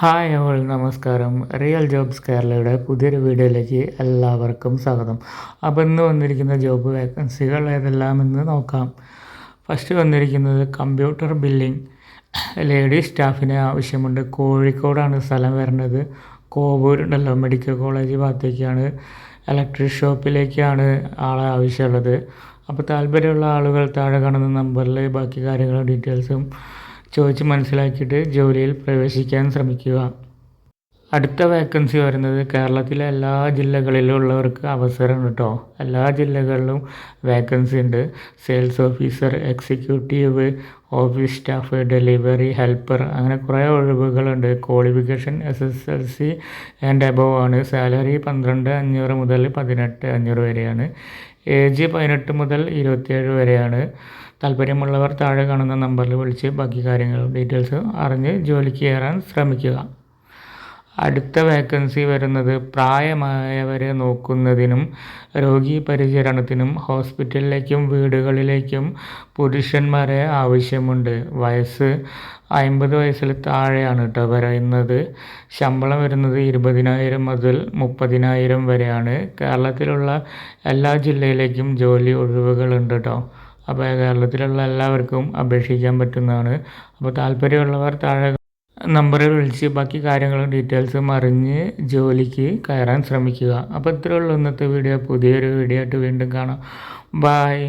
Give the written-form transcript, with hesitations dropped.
Hi all നമസ്കാരം. Real jobs കേരളയുടെ പുതിയൊരു വീഡിയോയിലേക്ക് എല്ലാവർക്കും സ്വാഗതം. അപ്പോൾ ഇന്ന് വന്നിരിക്കുന്ന ജോബ് വേക്കൻസികൾ ഏതെല്ലാമെന്ന് നോക്കാം. ഫസ്റ്റ് വന്നിരിക്കുന്നത് കമ്പ്യൂട്ടർ ബില്ലിംഗ് ലേഡീസ് സ്റ്റാഫിനെ ആവശ്യമുണ്ട്. കോഴിക്കോടാണ് സ്ഥലം വരുന്നത്. കോവൂരുണ്ടല്ലോ മെഡിക്കൽ കോളേജ് ഭാഗത്തേക്കാണ്. ഇലക്ട്രിക് ഷോപ്പിലേക്കാണ് ആളെ ആവശ്യമുള്ളത്. അപ്പോൾ താല്പര്യമുള്ള ആളുകൾ താഴെ കാണുന്ന നമ്പറിൽ ബാക്കി കാര്യങ്ങളും ഡീറ്റെയിൽസും ചോദിച്ച് മനസ്സിലാക്കിയിട്ട് ജോലിയിൽ പ്രവേശിക്കാൻ ശ്രമിക്കുക. അടുത്ത വേക്കൻസി വരുന്നത് കേരളത്തിലെ എല്ലാ ജില്ലകളിലും ഉള്ളവർക്ക് അവസരമുണ്ട് കേട്ടോ. എല്ലാ ജില്ലകളിലും വേക്കൻസി ഉണ്ട്. Sales officer, executive, office staff, delivery helper, അങ്ങനെ കുറേ ഒഴിവുകളുണ്ട്. ക്വാളിഫിക്കേഷൻ SSLC ആൻഡ് എബോവ് ആണ്. സാലറി 12,500 മുതൽ 18,500 വരെയാണ്. ഏജ് 18 മുതൽ 27 വരെയാണ്. താല്പര്യമുള്ളവർ താഴെ കാണുന്ന നമ്പറിൽ വിളിച്ച് ബാക്കി കാര്യങ്ങളും ഡീറ്റെയിൽസ് അറിഞ്ഞ് ജോലിക്ക് കയറാൻ ശ്രമിക്കുക. അടുത്ത വേക്കൻസി വരുന്നത് പ്രായമായവരെ നോക്കുന്നതിനും രോഗി പരിചരണത്തിനും ഹോസ്പിറ്റലിലേക്കും വീടുകളിലേക്കും പുരുഷന്മാരെ ആവശ്യമുണ്ട്. വയസ്സ് 50 വയസ്സിൽ താഴെയാണ് കേട്ടോ പറയുന്നത്. ശമ്പളം വരുന്നത് 20,000 മുതൽ 30,000 വരെയാണ്. കേരളത്തിലുള്ള എല്ലാ ജില്ലയിലേക്കും ജോലി ഒഴിവുകളുണ്ട് കേട്ടോ. അപ്പോൾ കേരളത്തിലുള്ള എല്ലാവർക്കും അപേക്ഷിക്കാൻ പറ്റുന്നതാണ്. അപ്പോൾ താല്പര്യമുള്ളവർ താഴെ നമ്പറിൽ വിളിച്ച് ബാക്കി കാര്യങ്ങളും ഡീറ്റെയിൽസും അറിഞ്ഞ് ജോലിക്ക് കയറാൻ ശ്രമിക്കുക. അപ്പോൾ ഇത്രയേ ഉള്ളൂ ഇന്നത്തെ വീഡിയോ. പുതിയൊരു വീഡിയോ ആയിട്ട് വീണ്ടും കാണാം. ബായ്.